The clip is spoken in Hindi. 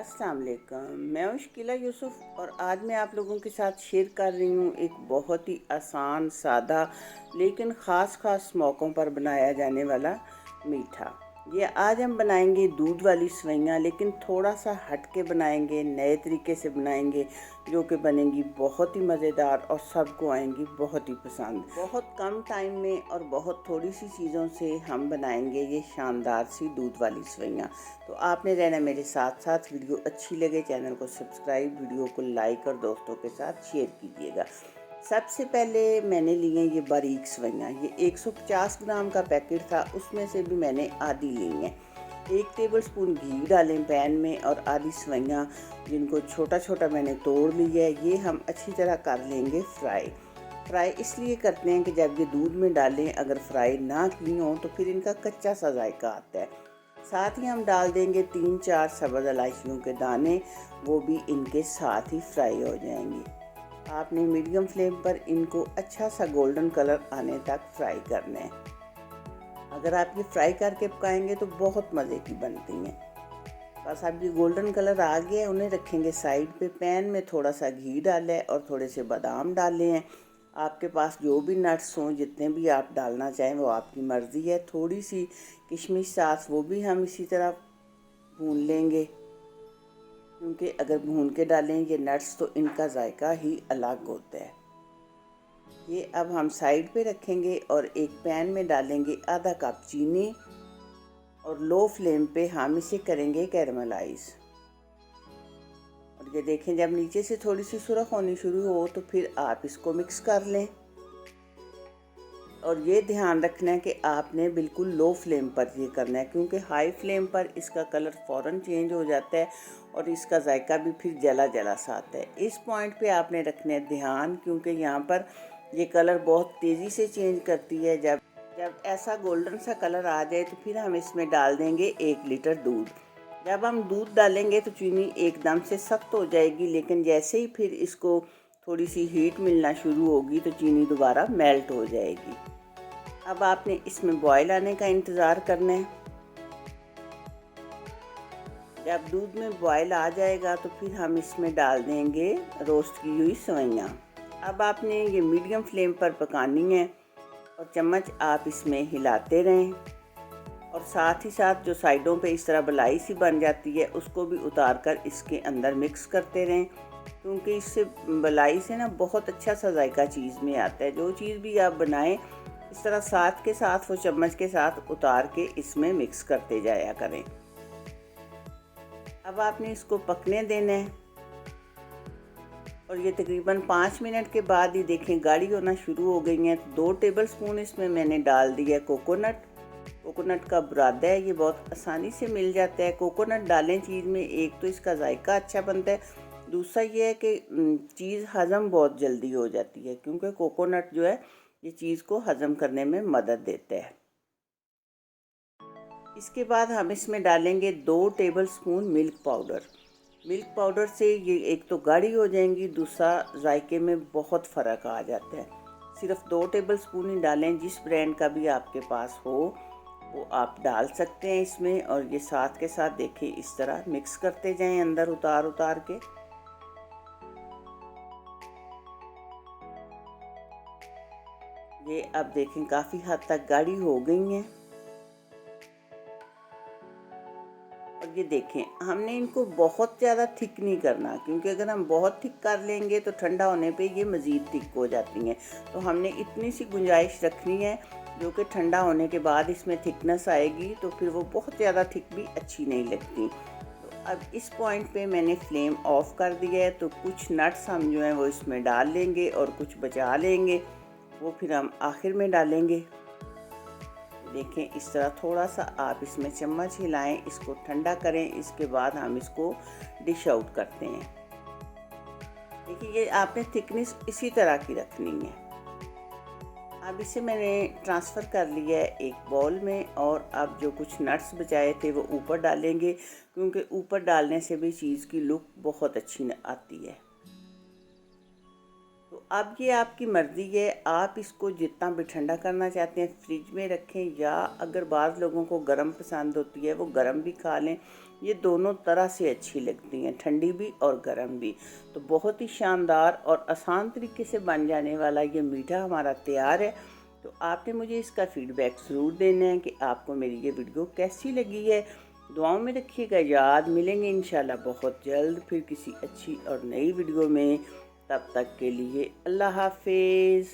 अस्सलाम वालेकुम। मैं हूं शकीला यूसुफ और आज मैं आप लोगों के साथ शेयर कर रही हूं एक बहुत ही आसान, सादा लेकिन ख़ास मौक़ों पर बनाया जाने वाला मीठा। ये आज हम बनाएंगे दूध वाली सेवइयाँ, लेकिन थोड़ा सा हट के बनाएंगे, नए तरीके से बनाएंगे, जो कि बनेंगी बहुत ही मज़ेदार और सबको आएंगी बहुत ही पसंद। बहुत कम टाइम में और बहुत थोड़ी सी चीज़ों से हम बनाएंगे ये शानदार सी दूध वाली सेवइयाँ। तो आपने रहना मेरे साथ साथ। वीडियो अच्छी लगे चैनल को सब्सक्राइब, वीडियो को लाइक और दोस्तों के साथ शेयर कीजिएगा। सबसे पहले मैंने लिए ये बारीक सेवइयाँ। ये 150 ग्राम का पैकेट था, उसमें से भी मैंने आधी ली हैं। 1 टेबलस्पून घी डालें पैन में और आधी सेवइयाँ जिनको छोटा छोटा मैंने तोड़ लिया है, ये हम अच्छी तरह कर लेंगे फ्राई इसलिए करते हैं कि जब ये दूध में डालें, अगर फ्राई ना की हो तो फिर इनका कच्चा सा जायका आता है। साथ ही हम डाल देंगे 3-4 सब्ज़ इलायचियों के दाने, वो भी इनके साथ ही फ्राई हो जाएंगी। आपने मीडियम फ्लेम पर इनको अच्छा सा गोल्डन कलर आने तक फ्राई करना है। अगर आप ये फ्राई करके पकाएंगे तो बहुत मज़े की बनती हैं। बस अब ये गोल्डन कलर आ गया है, उन्हें रखेंगे साइड पे। पैन में थोड़ा सा घी डाला है और थोड़े से बादाम डाले हैं। आपके पास जो भी नट्स हों, जितने भी आप डालना चाहें, वो आपकी मर्ज़ी है। थोड़ी सी किशमिश साथ वो भी हम इसी तरह भून लेंगे, क्योंकि अगर भून के डालें ये नट्स तो इनका जायका ही अलग होता है। ये अब हम साइड पे रखेंगे और एक पैन में डालेंगे आधा कप चीनी और लो फ्लेम पे हम इसे करेंगे कैरमलाइज। और ये देखें, जब नीचे से थोड़ी सी सुरख होनी शुरू हो तो फिर आप इसको मिक्स कर लें। और ये ध्यान रखना है कि आपने बिल्कुल लो फ्लेम पर ये करना है, क्योंकि हाई फ्लेम पर इसका कलर फ़ौरन चेंज हो जाता है और इसका जायका भी फिर जला जला सा आता है। इस पॉइंट पे आपने रखना है ध्यान, क्योंकि यहाँ पर ये कलर बहुत तेज़ी से चेंज करती है। जब ऐसा गोल्डन सा कलर आ जाए तो फिर हम इसमें डाल देंगे 1 लीटर दूध। जब हम दूध डालेंगे तो चीनी एकदम से सख्त हो जाएगी, लेकिन जैसे ही फिर इसको थोड़ी सी हीट मिलना शुरू होगी तो चीनी दोबारा मेल्ट हो जाएगी। अब आपने इसमें बॉयल आने का इंतज़ार करना है। जब दूध में बॉयल आ जाएगा तो फिर हम इसमें डाल देंगे रोस्ट की हुई सेवइयाँ। अब आपने ये मीडियम फ्लेम पर पकानी है और चम्मच आप इसमें हिलाते रहें। और साथ ही साथ जो साइडों पे इस तरह बलाई सी बन जाती है, उसको भी उतार कर इसके अंदर मिक्स करते रहें, क्योंकि इससे बलाई से ना बहुत अच्छा सा जायका चीज़ में आता है। जो चीज़ भी आप बनाएं, इस तरह साथ के साथ वो चम्मच के साथ उतार के इसमें मिक्स करते जाया करें। अब आपने इसको पकने देना है और ये तकरीबन 5 मिनट के बाद ही देखें गाढ़ी होना शुरू हो गई हैं। 2 टेबलस्पून इसमें मैंने डाल दिया कोकोनट का बुरादा है, ये बहुत आसानी से मिल जाता है। कोकोनट डालें चीज़ में, एक तो इसका जायका अच्छा बनता है, दूसरा ये है कि चीज़ हज़म बहुत जल्दी हो जाती है, क्योंकि कोकोनट जो है ये चीज़ को हज़म करने में मदद देता है। इसके बाद हम इसमें डालेंगे 2 टेबलस्पून मिल्क पाउडर से ये एक तो गाढ़ी हो जाएंगी, दूसरा जायके में बहुत फ़र्क आ जाता है। सिर्फ 2 टेबलस्पून ही डालें, जिस ब्रांड का भी आपके पास हो वो आप डाल सकते हैं इसमें। और ये साथ के साथ देखें इस तरह मिक्स करते जाएं अंदर उतार के। ये अब देखें काफ़ी हद तक गाढ़ी हो गई हैं। और ये देखें, हमने इनको बहुत ज़्यादा थिक नहीं करना, क्योंकि अगर हम बहुत थिक कर लेंगे तो ठंडा होने पे ये मज़ीद थिक हो जाती हैं। तो हमने इतनी सी गुंजाइश रखनी है जो कि ठंडा होने के बाद इसमें थिकनेस आएगी, तो फिर वो बहुत ज़्यादा थिक भी अच्छी नहीं लगती। तो अब इस पॉइंट पे मैंने फ्लेम ऑफ कर दिया है। तो कुछ नट्स हम जो हैं वो इसमें डाल लेंगे और कुछ बचा लेंगे, वो फिर हम आखिर में डालेंगे। देखें इस तरह थोड़ा सा आप इसमें चम्मच हिलाएं, इसको ठंडा करें, इसके बाद हम इसको डिश आउट करते हैं। देखिए, ये आपने थिकनेस इसी तरह की रखनी है। अब इसे मैंने ट्रांसफ़र कर लिया है एक बाउल में, और अब जो कुछ नट्स बचाए थे वो ऊपर डालेंगे, क्योंकि ऊपर डालने से भी चीज़ की लुक बहुत अच्छी आती है। तो अब ये आपकी मर्ज़ी है, आप इसको जितना भी ठंडा करना चाहते हैं फ्रिज में रखें, या अगर बाज़ लोगों को गर्म पसंद होती है वो गर्म भी खा लें। ये दोनों तरह से अच्छी लगती हैं, ठंडी भी और गर्म भी। तो बहुत ही शानदार और आसान तरीके से बन जाने वाला ये मीठा हमारा तैयार है। तो आपने मुझे इसका फ़ीडबैक ज़रूर देना है कि आपको मेरी ये वीडियो कैसी लगी है। दुआओं में रखिएगा याद। मिलेंगे इंशाल्लाह बहुत जल्द फिर किसी अच्छी और नई वीडियो में। तब तक के लिए अल्लाह हाफिज़।